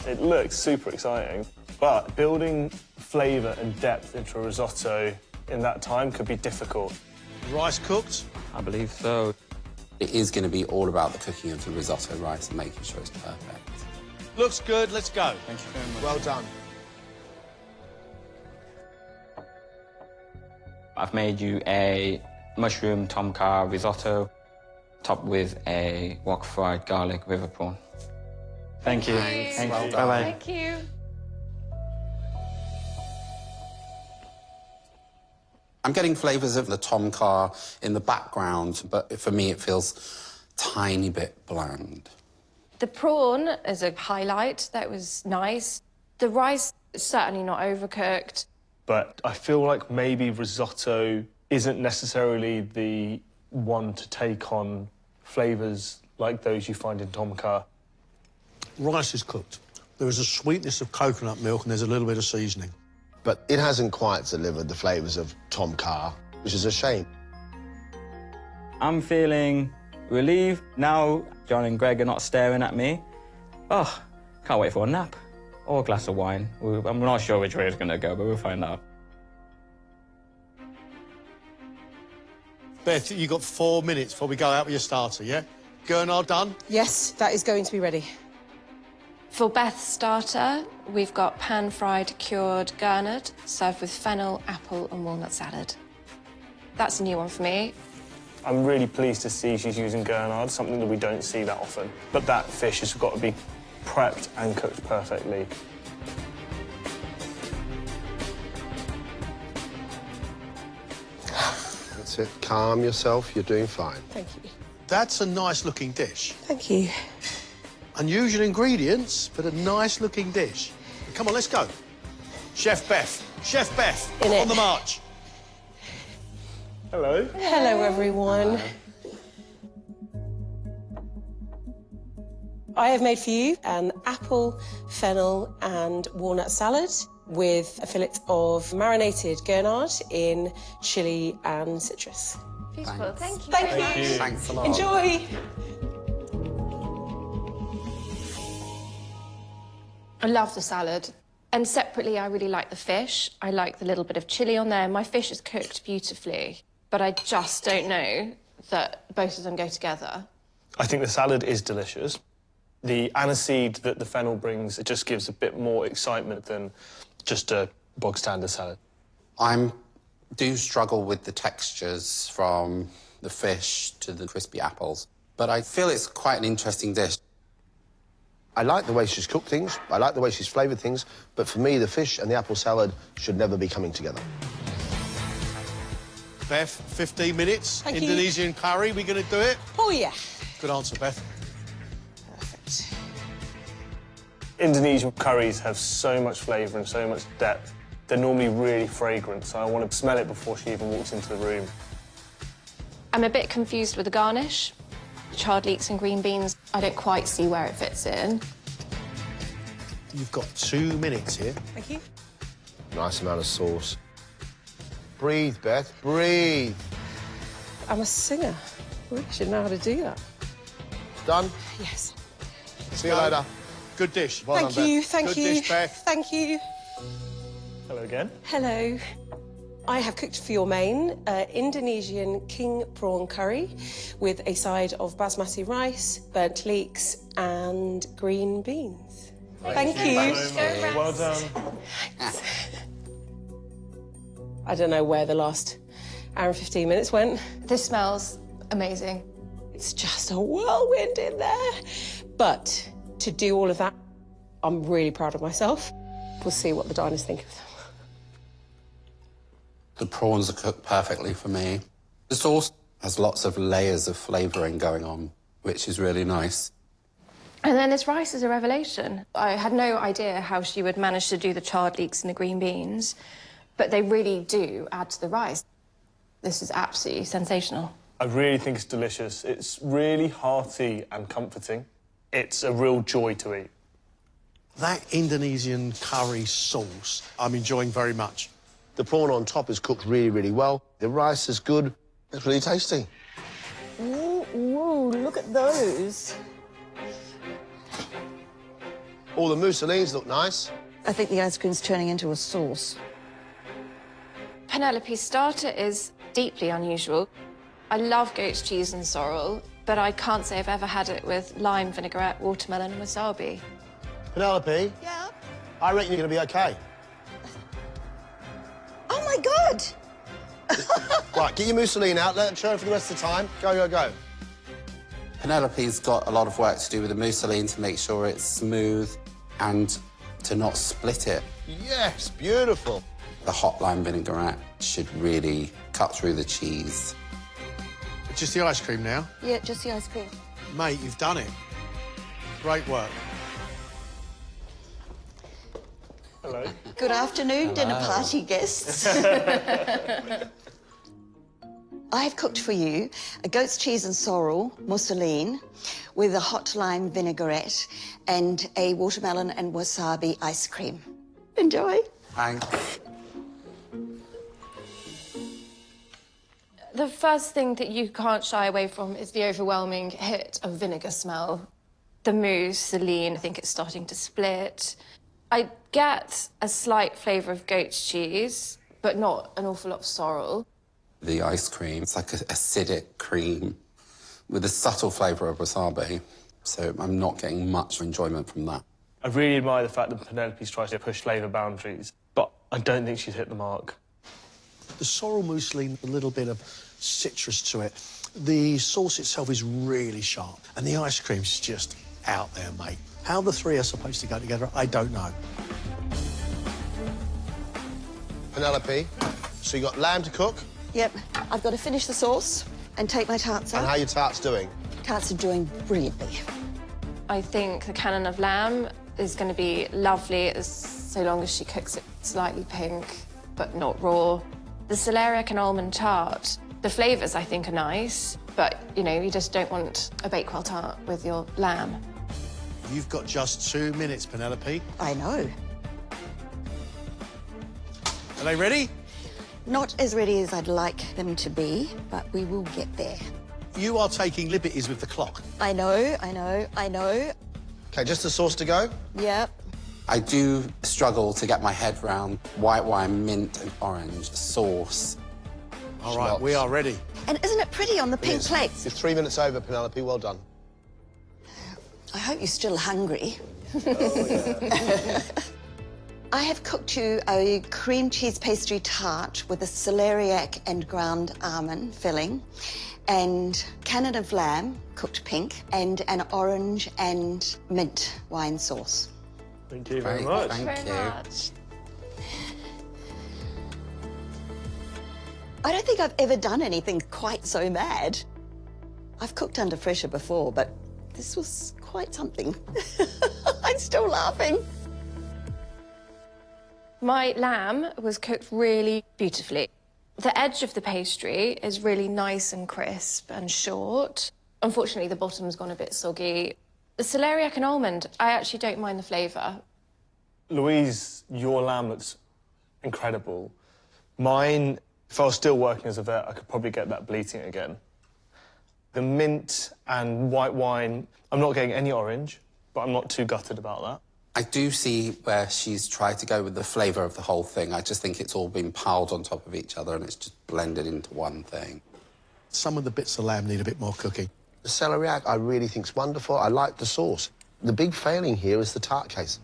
It looks super exciting, but building flavour and depth into a risotto in that time could be difficult. Rice cooked? I believe so. It is going to be all about the cooking of the risotto rice and making sure it's perfect. Looks good, let's go. Thank you very much. Well done. I've made you a mushroom tom kha risotto, topped with a wok fried garlic river prawn. Thank you. Thank Well you. done. Bye-bye. Thank you. I'm getting flavours of the tom kha in the background, but for me it feels a tiny bit bland. The prawn is a highlight. That was nice. The rice is certainly not overcooked. But I feel like maybe risotto isn't necessarily the one to take on flavours like those you find in tom kha. Rice is cooked. There is a sweetness of coconut milk and there's a little bit of seasoning. But it hasn't quite delivered the flavours of tom kha, which is a shame. I'm feeling relieved now John and Greg are not staring at me. Oh, can't wait for a nap or a glass of wine. I'm not sure which way it's going to go, but we'll find out. Beth, you've got 4 minutes before we go out with your starter, yeah? Gurnard done? Yes, that is going to be ready. For Beth's starter, we've got pan-fried cured gurnard, served with fennel, apple and walnut salad. That's a new one for me. I'm really pleased to see she's using gurnard, something that we don't see that often. But that fish has got to be prepped and cooked perfectly. That's it. Calm yourself. You're doing fine. Thank you. That's a nice-looking dish. Thank you. Unusual ingredients, but a nice-looking dish. Come on, let's go. Chef Beth. Chef Beth, In it. on the march. Hello. Hello, everyone. I have made for you an apple, fennel and walnut salad with a fillet of marinated gurnard in chilli and citrus. Beautiful. Thank you. Thank you. Thanks a lot. Enjoy. I love the salad. And separately, I really like the fish. I like the little bit of chilli on there. My fish is cooked beautifully, but I just don't know that both of them go together. I think the salad is delicious. The aniseed that the fennel brings, it just gives a bit more excitement than just a bog standard salad. I do struggle with the textures from the fish to the crispy apples, but I feel it's quite an interesting dish. I like the way she's cooked things. I like the way she's flavoured things. But for me, the fish and the apple salad should never be coming together. Beth, 15 minutes. Thank you. Indonesian curry, we going to do it? Oh, yeah. Good answer, Beth. Perfect. Indonesian curries have so much flavour and so much depth. They're normally really fragrant, so I want to smell it before she even walks into the room. I'm a bit confused with the garnish. Charred leeks and green beans, I don't quite see where it fits in. You've got 2 minutes here. Thank you. Nice amount of sauce. Breathe, Beth, breathe. I'm a singer. I really should know how to do that. Done? Yes. See you later. Good dish. Well Thank done, you, Beth. thank Good you. dish, Beth. Thank you. Hello again. Hello. I have cooked for your main Indonesian king prawn curry with a side of basmati rice, burnt leeks and green beans. Thank you. Well done. I don't know where the last hour and 15 minutes went. This smells amazing. It's just a whirlwind in there. But to do all of that, I'm really proud of myself. We'll see what the diners think of them. The prawns are cooked perfectly for me. The sauce has lots of layers of flavouring going on, which is really nice. And then this rice is a revelation. I had no idea how she would manage to do the charred leeks and the green beans, but they really do add to the rice. This is absolutely sensational. I really think it's delicious. It's really hearty and comforting. It's a real joy to eat. That Indonesian curry sauce, I'm enjoying very much. The prawn on top is cooked really, really well. The rice is good. It's really tasty. Ooh, look at those. All the mousselines look nice. I think the ice cream's turning into a sauce. Penelope's starter is deeply unusual. I love goat's cheese and sorrel, but I can't say I've ever had it with lime, vinaigrette, watermelon and wasabi. Penelope? Yeah? I reckon you're going to be OK. Oh, my God! Right, get your mousseline out, let it churn for the rest of the time. Go, go, go. Penelope's got a lot of work to do with the mousseline to make sure it's smooth and to not split it. Yes, beautiful. The hot lime vinaigrette should really cut through the cheese. Just the ice cream now? Yeah, just the ice cream. Mate, you've done it. Great work. Hello. Good afternoon, Hello. dinner party guests. I've cooked for you a goat's cheese and sorrel mousseline with a hot lime vinaigrette and a watermelon and wasabi ice cream. Enjoy. Thanks. The first thing that you can't shy away from is the overwhelming hit of vinegar smell. The mousse, the lean, I think it's starting to split. I get a slight flavour of goat's cheese, but not an awful lot of sorrel. The ice cream, it's like an acidic cream with a subtle flavour of wasabi, so I'm not getting much enjoyment from that. I really admire the fact that Penelope's tried to push flavour boundaries, but I don't think she's hit the mark. The sorrel mousseline, a little bit of citrus to it. The sauce itself is really sharp, and the ice cream's just out there, mate. How the three are supposed to go together, I don't know. Penelope, so you got lamb to cook? Yep, I've got to finish the sauce and take my tarts out. And how are your tarts doing? Tarts are doing brilliantly. I think the cannon of lamb is going to be lovely so long as she cooks it slightly pink, but not raw. The celeriac and almond tart, the flavours I think are nice, but, you know, you just don't want a Bakewell tart with your lamb. You've got just 2 minutes, Penelope. I know. Are they ready? Not as ready as I'd like them to be, but we will get there. You are taking liberties with the clock. I know, I know, I know. OK, just the sauce to go? Yep. I do struggle to get my head round white wine, mint and orange sauce. All right, we are ready. And isn't it pretty on the pink plate? You're 3 minutes over, Penelope. Well done. I hope you're still hungry. I have cooked you a cream cheese pastry tart with a celeriac and ground almond filling and cannon of lamb, cooked pink, and an orange and mint wine sauce. Thank you very much. Thank you. I don't think I've ever done anything quite so mad. I've cooked under pressure before, but this was quite something. I'm still laughing. My lamb was cooked really beautifully. The edge of the pastry is really nice and crisp and short. Unfortunately, the bottom's gone a bit soggy. The celeriac and almond, I actually don't mind the flavour. Louise, your lamb looks incredible. Mine, if I was still working as a vet, I could probably get that bleating again. The mint and white wine, I'm not getting any orange, but I'm not too gutted about that. I do see where she's tried to go with the flavour of the whole thing. I just think it's all been piled on top of each other and it's just blended into one thing. Some of the bits of lamb need a bit more cooking. The celeriac, I really think is wonderful. I like the sauce. The big failing here is the tart case.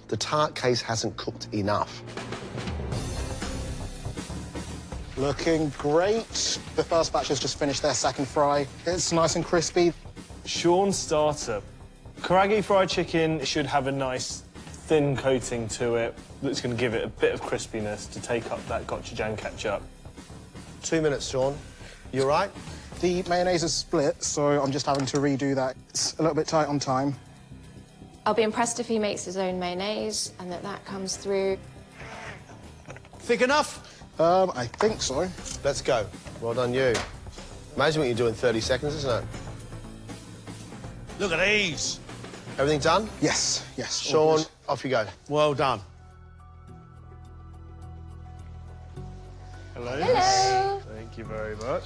The tart case hasn't cooked enough. Looking great. The first batch has just finished their second fry. It's nice and crispy. Sean's starter. Karaage fried chicken should have a nice, thin coating to it that's going to give it a bit of crispiness to take up that gochujang ketchup. 2 minutes, Sean. You all right? The mayonnaise is split, so I'm just having to redo that. It's a little bit tight on time. I'll be impressed if he makes his own mayonnaise and that comes through. Thick enough? I think so. Let's go. Well done, you. Imagine what you do in 30 seconds, isn't it? Look at these. Everything done? Yes, yes. Sean, off you go. Well done. Hello. Hello. Thank you very much.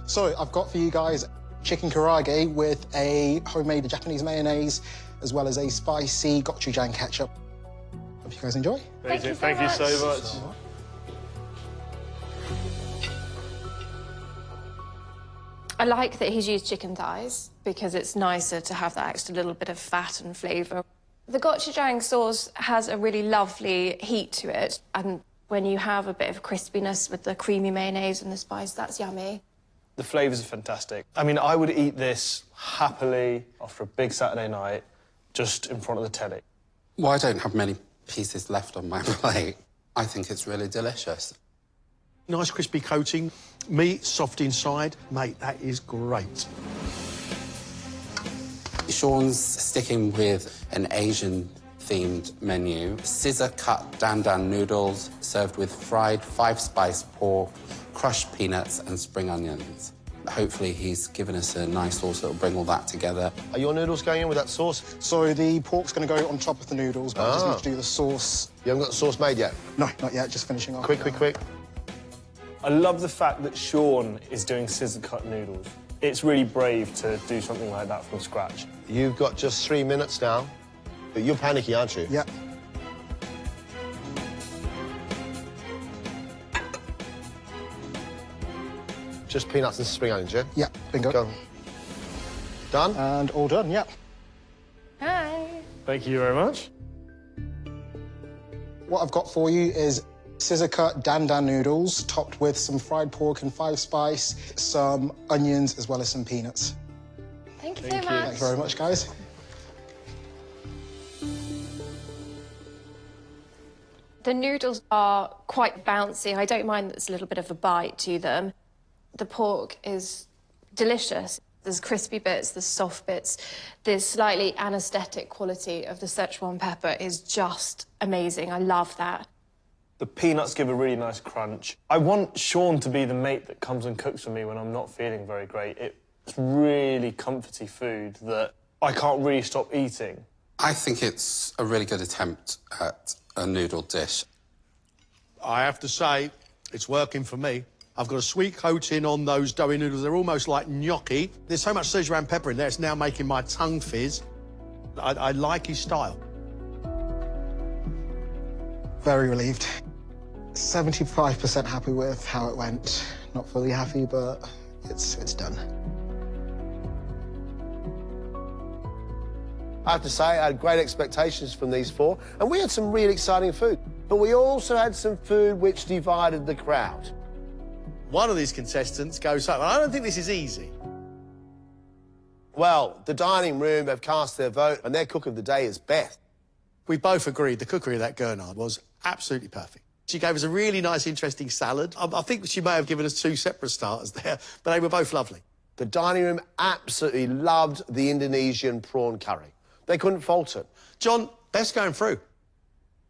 So I've got for you guys chicken karaage with a homemade Japanese mayonnaise, as well as a spicy gochujang ketchup. Hope you guys enjoy. Thank you so much. I like that he's used chicken thighs because it's nicer to have that extra little bit of fat and flavour. The gochujang sauce has a really lovely heat to it, and when you have a bit of crispiness with the creamy mayonnaise and the spice, that's yummy. The flavours are fantastic. I mean, I would eat this happily after a big Saturday night, just in front of the telly. Well, I don't have many pieces left on my plate. I think it's really delicious. Nice crispy coating, meat soft inside. Mate, that is great. Sean's sticking with an Asian-themed menu. Scissor-cut dan-dan noodles served with fried 5-spice pork, crushed peanuts and spring onions. Hopefully he's given us a nice sauce that will bring all that together. Are your noodles going in with that sauce? So the pork's going to go on top of the noodles, but I just need to do the sauce. You haven't got the sauce made yet? No, not yet, just finishing off. Quick. I love the fact that Sean is doing scissor-cut noodles. It's really brave to do something like that from scratch. You've got just 3 minutes now. You're panicking, aren't you? Yeah. Just peanuts and spring onions, yeah? Yeah, bingo. Go. Done? And all done, yeah. Hi. Thank you very much. What I've got for you is scissor-cut dan-dan noodles topped with some fried pork and 5-spice, some onions, as well as some peanuts. Thank you so much. Thank you very much, guys. The noodles are quite bouncy. I don't mind that there's a little bit of a bite to them. The pork is delicious. There's crispy bits, there's soft bits. The slightly anaesthetic quality of the Szechuan pepper is just amazing. I love that. The peanuts give a really nice crunch. I want Sean to be the mate that comes and cooks for me when I'm not feeling very great. It's really comforty food that I can't really stop eating. I think it's a really good attempt at a noodle dish. I have to say, it's working for me. I've got a sweet coating on those doughy noodles. They're almost like gnocchi. There's so much Szechuan pepper in there, it's now making my tongue fizz. I like his style. Very relieved. 75% happy with how it went. Not fully happy, but it's done. I have to say, I had great expectations from these four, and we had some really exciting food. But we also had some food which divided the crowd. One of these contestants goes home. I don't think this is easy. Well, the dining room have cast their vote, and their cook of the day is Beth. We both agreed the cookery of that Gurnard was absolutely perfect. She gave us a really nice, interesting salad. I think she may have given us 2 separate starters there, but they were both lovely. The dining room absolutely loved the Indonesian prawn curry. They couldn't fault it. John, Beth's going through.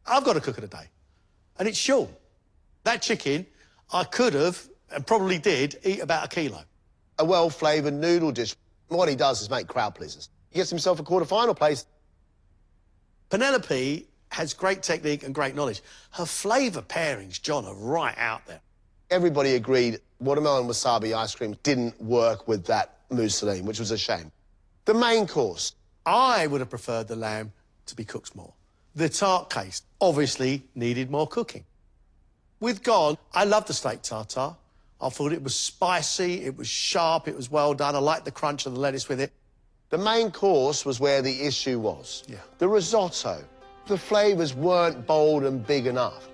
I've got a cook of the day, and it's Sean. That chicken, I could have, and probably did, eat about 1 kilo. A well-flavoured noodle dish. What he does is make crowd pleasers. He gets himself a quarter-final place. Penelope has great technique and great knowledge. Her flavour pairings, John, are right out there. Everybody agreed watermelon wasabi ice cream didn't work with that mousseline, which was a shame. The main course. I would have preferred the lamb to be cooked more. The tart case obviously needed more cooking. With Gone, I loved the steak tartare. I thought it was spicy, it was sharp, it was well done. I liked the crunch of the lettuce with it. The main course was where the issue was. Yeah. The risotto. The flavours weren't bold and big enough.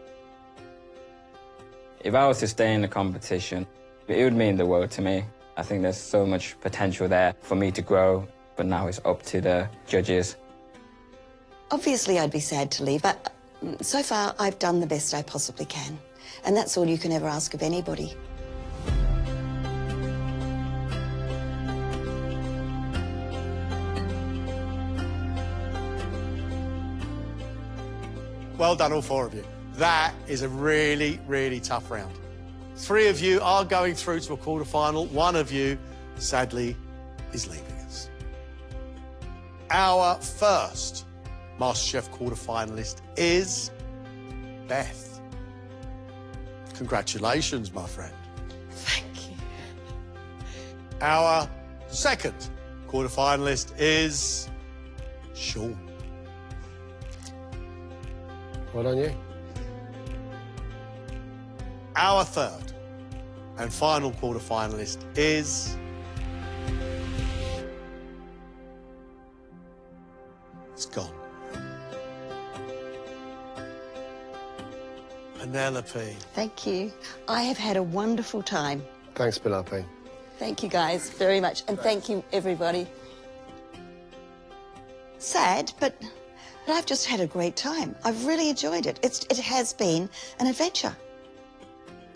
If I was to stay in the competition, it would mean the world to me. I think there's so much potential there for me to grow, but now it's up to the judges. Obviously, I'd be sad to leave, but so far I've done the best I possibly can. And that's all you can ever ask of anybody. Well done, all four of you. That is a really, really tough round. 3 of you are going through to a quarter-final. 1 of you, sadly, is leaving us. Our first MasterChef quarter-finalist is Beth. Congratulations, my friend. Thank you. Our second quarter-finalist is Sean. Well done, you. Our third and final quarter-finalist is... It's gone. Penelope. Thank you. I have had a wonderful time. Thanks, Penelope. Thank you guys very much, and thank you everybody. Sad, but I've just had a great time. I've really enjoyed it. It has been an adventure.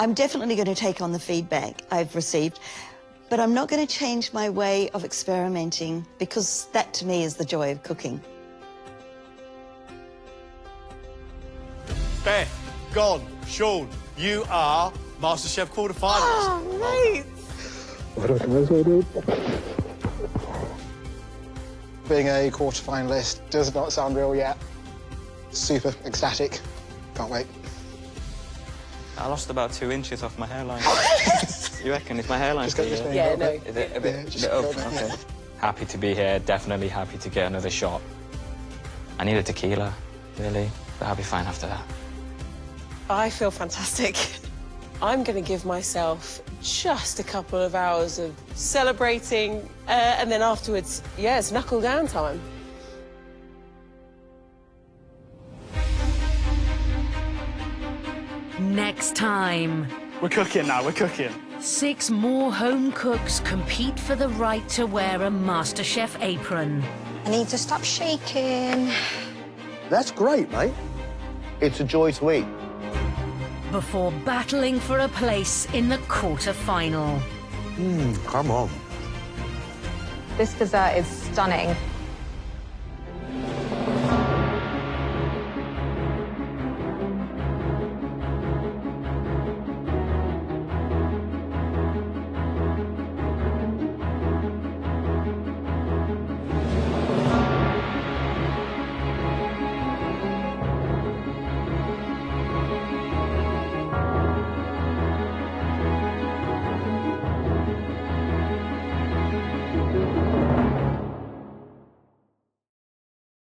I'm definitely going to take on the feedback I've received, but I'm not going to change my way of experimenting because that to me is the joy of cooking. Beth, gone, Sean, you are MasterChef quarter-finalist. Oh, mate. Being a quarter-finalist does not sound real yet. Super ecstatic. Can't wait. I lost about 2 inches off my hairline. You reckon? Is my hairline Just got still this here? thing. Yeah, no. Is it a bit, Yeah, just bit a up? little bit, Okay. Happy to be here. Definitely happy to get another shot. I need a tequila, really, but I'll be fine after that. I feel fantastic. I'm going to give myself just a couple of hours of celebrating, and then afterwards, yeah, it's knuckle down time. Next time. We're cooking now, we're cooking. 6 more home cooks compete for the right to wear a MasterChef apron. I need to stop shaking. That's great, mate. It's a joy to eat. Before battling for a place in the quarter-final. Come on. This dessert is stunning.